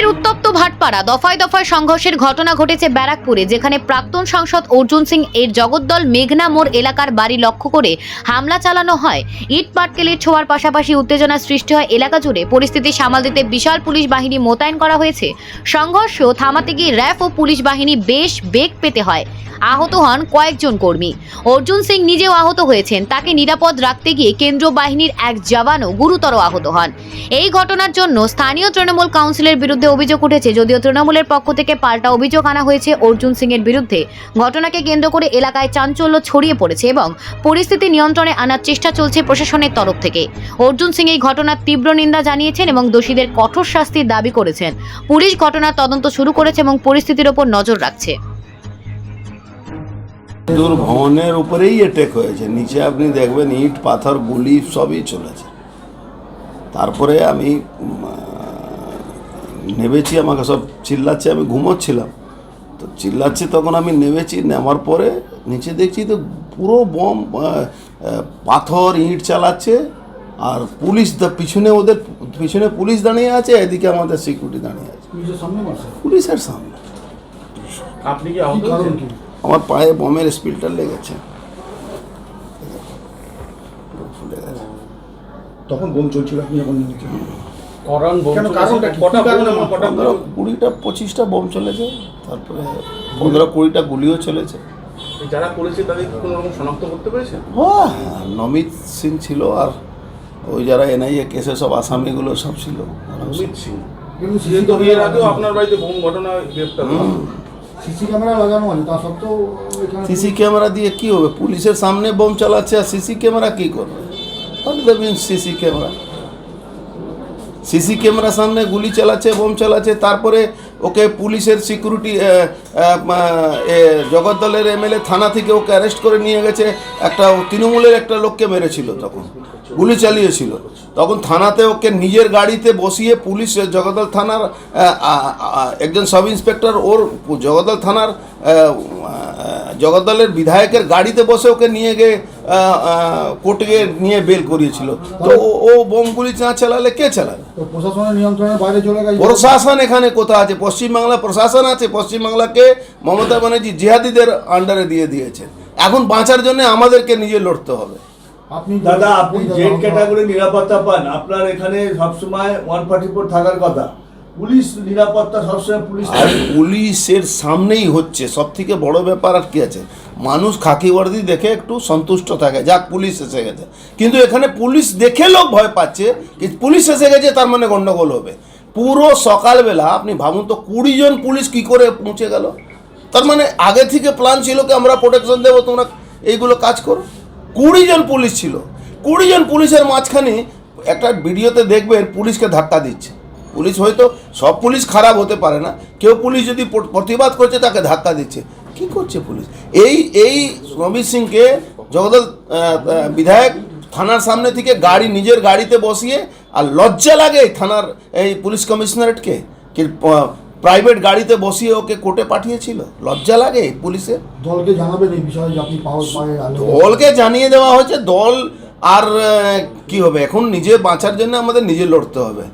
ফের উত্তপ্ত ভাটপাড়া। দফায় দফায় সংঘর্ষের ঘটনা ঘটেছে ব্যারাকপুরে, যেখানে প্রাক্তন সাংসদ অর্জুন সিং এর জগদ্দল মেঘনা মোড় এলাকার বাড়ি লক্ষ্য করে হামলা চালানো হয়। ইট পাটকেলের ছোঁয়ার পাশাপাশি উত্তেজনা সৃষ্টি হয় এলাকা জুড়ে। পরিস্থিতি সামাল দিতে বিশাল পুলিশ বাহিনী মোতায়েন করা হয়েছে। সংঘর্ষ থামাতে গিয়ে র্যাফ ও পুলিশ বাহিনী বেশ বেগ পেতে হয়। আহত হন কয়েকজন কর্মী। অর্জুন সিং নিজেও আহত হয়েছেন। তাকে নিরাপদ রাখতে গিয়ে কেন্দ্রীয় বাহিনীর এক জওয়ানও গুরুতর আহত হন। এই ঘটনার জন্য স্থানীয় তৃণমূল কাউন্সিলের বিরুদ্ধে অভিযোগ উঠেছে, যদিও তৃণমূলের পক্ষ থেকে পাল্টা অভিযোগ আনা হয়েছে অর্জুন সিং এর বিরুদ্ধে। ঘটনাকে কেন্দ্র করে এলাকায় চাঞ্চল্য ছড়িয়ে পড়েছে এবং পরিস্থিতি নিয়ন্ত্রণে আনার চেষ্টা চলছে প্রশাসনের তরফ থেকে। অর্জুন সিং এই ঘটনার তীব্র নিন্দা জানিয়েছেন এবং দোষীদের কঠোর শাস্তির দাবি করেছেন। পুলিশ ঘটনার তদন্ত শুরু করেছে এবং পরিস্থিতির ওপর নজর রাখছে। ভবনের উপরেই অ্যাটাক হয়েছে, নিচে আপনি দেখবেন ইট পাথর গুলি সবই চলেছে। তারপরে আমি নেমেছি, আমাকে সব চিল্লাচ্ছে, আমি ঘুমোচ্ছিলাম তো চিল্লাচ্ছে, তখন আমি নেমেছি। নেওয়ার পরে নিচে দেখছি তো পুরো বম, পাথর ইট চালাচ্ছে, আর পুলিশ পিছনে, ওদের পিছনে পুলিশ দাঁড়িয়ে আছে, এদিকে আমাদের সিকিউরিটি দাঁড়িয়ে আছে পুলিশের সামনে। আপনি কি আহত হয়েছেন? আমার পায়ে বমের স্পিলটার লেগেছে, ফুলে গেছে। তখন বোম চলছিল, আপনি যখন নিয়েছেন? কটা 20-25টা বোম চলেছে, তারপরে 15-20টা গুলিও চলেছে। যারা করেছে তাদের কোনো রকম শনাক্ত করতে পেরেছেন? হ্যাঁ, নমিত সিং ছিল, আর ওই যারা এনআইএ কেসে সব আসামিগুলো সব ছিল। নমিত সিং কিন্তু এর আগেও আপনার বাড়িতে বোম ঘটনায় গ্রেপ্তার হয়েছে। সিসি ক্যামেরা লাগানো হয়, তা সত্ত্বেও সিসি ক্যামেরা দিয়ে কি হবে? পুলিশের সামনে বোম চালাচ্ছে, আর সিসি ক্যামেরা কি করবে? সিসি ক্যামেরা, সিসি ক্যামেরা সামনে গুলি চালাচ্ছে, বোম চালাচ্ছে। তারপরে ওকে পুলিশের সিকিউরিটি, জগদ্দলের এমএলএ থানা থেকে ওকে অ্যারেস্ট করে নিয়ে গেছে। একটা তৃণমূলের একটা লোককে মেরেছিল, তখন গুলি চালিয়েছিল, তখন থানাতে ওকে নিজের গাড়িতে বসিয়ে পুলিশ, জগদ্দল থানার একজন সাব ইন্সপেক্টর ওর জগদ্দল থানার জগদ্দলের বিধায়কের গাড়িতে বসে ওকে নিয়ে গিয়ে কোর্টে নিয়ে বেল করিয়েছিল। তো ও বোমগুলি না চালালে কে চালাবে? প্রশাসনের নিয়ন্ত্রণের বাইরে চলে গেছে। প্রশাসন এখানে কোথায় আছে? পশ্চিমবাংলা প্রশাসন আছে। পশ্চিমবাংলাকে মমতা ব্যানার্জি জিহাদিদের আন্ডারে দিয়ে দিয়েছে। এখন বাঁচার জন্য আমাদেরকে নিজে লড়তে হবে। আপনি দাদা, আপনি জেড ক্যাটাগরি নিরাপত্তা পান, আপনার এখানে সবসময় 144 থাকার কথা। পুলিশ নিরাপত্তা সবসময় পুলিশ, আর পুলিশের সামনেই হচ্ছে। সব থেকে বড় ব্যাপার আর কি আছে, মানুষ খাকি বর্দি দেখে একটু সন্তুষ্ট থাকে, যাক পুলিশ এসে গেছে। কিন্তু এখানে পুলিশ দেখে লোক ভয় পাচ্ছে কি পুলিশ এসে গেছে তার মানে গন্ডগোল হবে। পুরো সকালবেলা আপনি ভাবুন তো 20 জন পুলিশ কি করে পৌঁছে গেল? তার মানে আগে থেকে প্ল্যান ছিল কি আমরা প্রোটেকশন দেবো, তোমরা এইগুলো কাজ করো। 20 জন পুলিশ ছিল। 20 জন পুলিশের মাঝখানে একটা ভিডিওতে দেখবেন পুলিশকে ধাক্কা দিচ্ছে। পুলিশ হয়তো সব পুলিশ খারাপ হতে পারে না, কেউ পুলিশ যদি প্রতিবাদ করছে তাকে ধাক্কা দিচ্ছে। কি করছে পুলিশ? এই নমিত সিংকে জগদ্দল বিধায়ক থানার সামনে থেকে গাড়ি, নিজের গাড়িতে বসিয়ে, আর লজ্জা লাগে থানার এই পুলিশ কমিশনারেটকে কি প্রাইভেট গাড়িতে বসিয়ে ওকে কোর্টে পাঠিয়েছিল? লজ্জা লাগে পুলিশে। দলকে জানাবেন এই বিষয়ে, আপনি দলকে জানিয়ে দেওয়া হয়েছে। দল আর কি হবে? এখন নিজে বাঁচার জন্য আমাদের নিজে লড়তে হবে।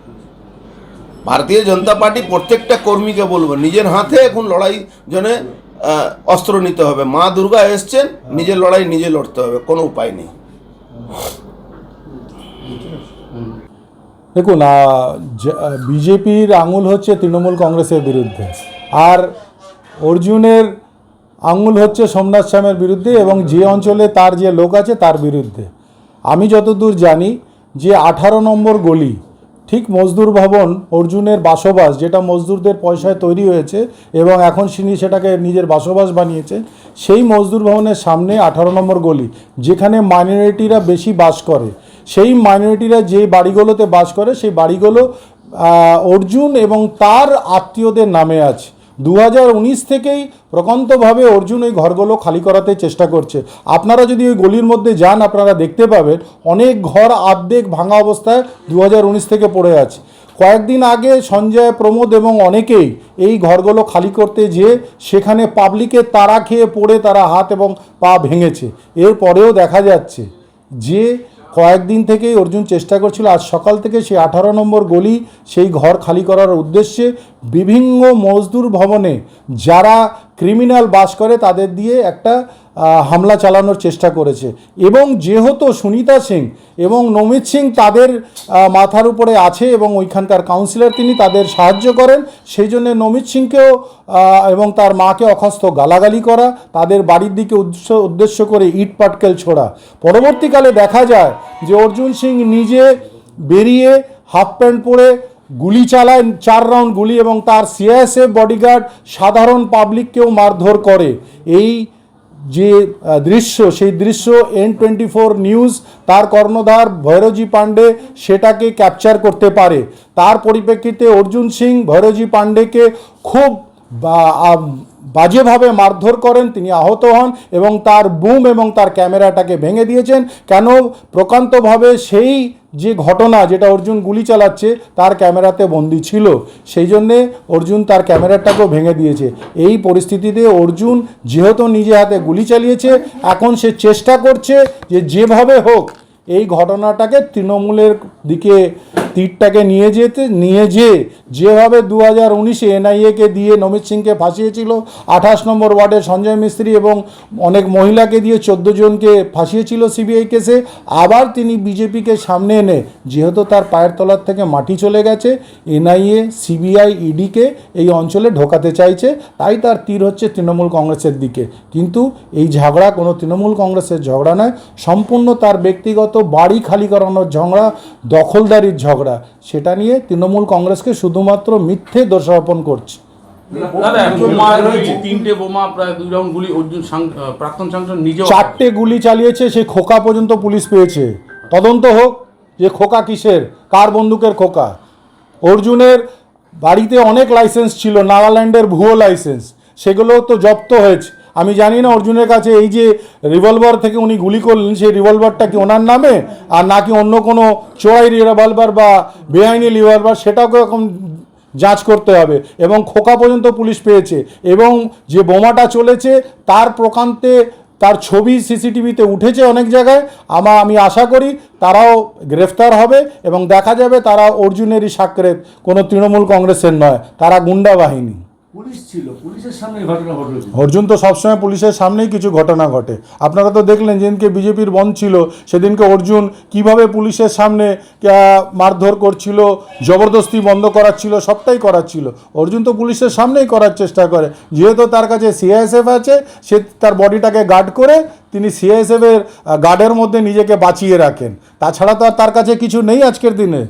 ভারতীয় জনতা পার্টি প্রত্যেকটা কর্মীকে বলবো, নিজের হাতে এখন লড়াই জন্য অস্ত্র নিতে হবে। মা দুর্গা এসছেন, নিজের লড়াই নিজে লড়তে হবে, কোনো উপায় নেই। দেখুন, বিজেপির আঙুল হচ্ছে তৃণমূল কংগ্রেসের বিরুদ্ধে, আর অর্জুনের আঙুল হচ্ছে সোমনাথ শ্যামের বিরুদ্ধে এবং যে অঞ্চলে তার যে লোক আছে তার বিরুদ্ধে। আমি যতদূর জানি যে 18 নম্বর গলি, ঠিক মজদুর ভবন, অর্জুনের বাসবাস, যেটা মজদুরদের পয়সায় তৈরি হয়েছে এবং এখন তিনি সেটাকে নিজের বাসবাস বানিয়েছেন, সেই মজদুর ভবনের সামনে 18 নম্বর গলি, যেখানে মাইনরিটিরা বেশি বাস করে, সেই মাইনরিটিরা যে বাড়িগুলোতে বাস করে সেই বাড়িগুলো অর্জুন এবং তার আত্মীয়দের নামে আছে। 2019 থেকেই প্রকান্তভাবে অর্জুন ওই ঘরগুলো খালি করাতে চেষ্টা করছে। আপনারা যদি ওই গলির মধ্যে যান, আপনারা দেখতে পাবেন অনেক ঘর আর্ধেক ভাঙা অবস্থায় 2019 থেকে পড়ে আছে। কয়েকদিন আগে সঞ্জয়, প্রমোদ এবং অনেকেই এই ঘরগুলো খালি করতে যেয়ে সেখানে পাবলিকের তাড়া খেয়ে পড়ে তারা হাত এবং পা ভেঙেছে। এরপরেও দেখা যাচ্ছে যে কয়েকদিন থেকেই অর্জুন চেষ্টা করছিল। আজ সকাল থেকে সেই 18 নম্বর গলি, সেই ঘর খালি করার উদ্দেশ্যে বিভিন্ন মজদুর ভবনে যারা ক্রিমিনাল বাস করে তাদের দিয়ে একটা হামলা চালানোর চেষ্টা করেছে। এবং যেহেতু সুনিতা সিং এবং নমিত সিং তাদের মাথার উপরে আছে এবং ওইখানকার কাউন্সিলর, তিনি তাদের সাহায্য করেন, সেই জন্য নমিত সিংকেও এবং তার মাকে অখস্ত গালাগালি করা, তাদের বাড়ির দিকে উদ্দেশ্য করে ইট পাটকেল ছোড়া। পরবর্তীকালে দেখা যায় যে অর্জুন সিং নিজে বেরিয়ে হাফ প্যান্ট পরে গুলি চালায়, 4 রাউন্ড গুলি, এবং তার সিআইএসএফ বডিগার্ড সাধারণ পাবলিককেও মারধর করে। এই যে দৃশ্য, সেই দৃশ্য N24 নিউজ তার কর্ণধার ভৈরজি পাণ্ডে সেটাকে ক্যাপচার করতে পারে। তার পরিপ্রেক্ষিতে অর্জুন সিং ভৈরজি পাণ্ডেকে খুব বাজেভাবে মারধর করেন, তিনি আহত হন এবং তার বুম এবং তার ক্যামেরাটাকে ভেঙে দিয়েছেন। কেন? প্রকান্তভাবে সেই যে ঘটনা, যেটা অর্জুন গুলি চালাচ্ছে, তার ক্যামেরাতে বন্দি ছিল, সেই জন্যে অর্জুন তার ক্যামেরাটাকেও ভেঙে দিয়েছে। এই পরিস্থিতিতে অর্জুন যেহেতু নিজে হাতে গুলি চালিয়েছে, এখন সে চেষ্টা করছে যে যেভাবে হোক এই ঘটনাটাকে তৃণমূলের দিকে তীরটাকে নিয়ে যেভাবে 2019-এ এনআইএকে দিয়ে নমিত সিংকে ফাঁসিয়েছিল, 28 নম্বর ওয়ার্ডের সঞ্জয় মিস্ত্রি এবং অনেক মহিলাকে দিয়ে 14 জনকে ফাঁসিয়েছিল সিবিআই কেসে, আবার তিনি বিজেপিকে সামনে এনে, যেহেতু তার পায়ের তলার থেকে মাটি চলে গেছে, এনআইএ, সিবিআই, ইডিকে এই অঞ্চলে ঢোকাতে চাইছে, তাই তার তীর হচ্ছে তৃণমূল কংগ্রেসের দিকে। কিন্তু এই ঝগড়া কোনো তৃণমূল কংগ্রেসের ঝগড়া নয়, সম্পূর্ণ তার ব্যক্তিগত বাড়ি খালি করানোর ঝগড়া, দখলদারির ঝগড়া। সেটা নিয়ে তৃণমূল কংগ্রেসকে শুধুমাত্র মিথ্যে দোষারোপণ করছে। দাদা, বোমা 3টে বোমা, প্রায় 2 রাউন্ড গুলি অর্জুন প্রাক্তন সাংসদ নিজেও 4টে গুলি চালিয়েছে, সেই খোকা পর্যন্ত পুলিশ পেয়েছে। তদন্ত হোক যে খোকা কিসের, কার বন্দুকের খোকা। অর্জুনের বাড়িতে অনেক লাইসেন্স ছিল, নাগাল্যান্ডের ভুয়ো লাইসেন্স, সেগুলো তো জব্দ হয়েছে। আমি জানি না অর্জুনের কাছে এই যে রিভলভার থেকে উনি গুলি করলেন, সেই রিভলভারটা কি ওনার নামে আর নাকি অন্য কোনো চোরাই রিভলভার বা বেআইনি রিভলভার, সেটাকেও এখন যাঞ্চ করতে হবে। এবং খোকা পর্যন্ত পুলিশ পেয়েছে, এবং যে বোমাটা চলেছে তার প্রকান্তে তার ছবি সিসিটিভিতে উঠেছে অনেক জায়গায়। আমি আশা করি তারাও গ্রেফতার হবে এবং দেখা যাবে তারা অর্জুনেরই সাকরেত, কোনো তৃণমূল কংগ্রেসের নয়, তারা গুন্ডা বাহিনী। পুলিশ ছিল, পুলিশের সামনে ঘটনা ঘটল। অর্জুন তো সবসময় পুলিশের সামনেই কিছু ঘটনা ঘটে। আপনারা তো দেখলেন যেদিনকে বিজেপির বন্ধ ছিল, সেদিনকে অর্জুন কিভাবে পুলিশের সামনে মারধর করছিল, জবরদস্তি বন্ধ করাচ্ছিল, সবটাই করাচ্ছিল। অর্জুন তো পুলিশের সামনেই করার চেষ্টা করে, যেহেতু তার কাছে সিআইএসএফ আছে, সে তার বডিটাকে গার্ড করে তিনি সিআইএসএফের গার্ডের মধ্যে নিজেকে বাঁচিয়ে রাখেন। তাছাড়া তো আর তার কাছে কিছু নেই আজকের দিনে।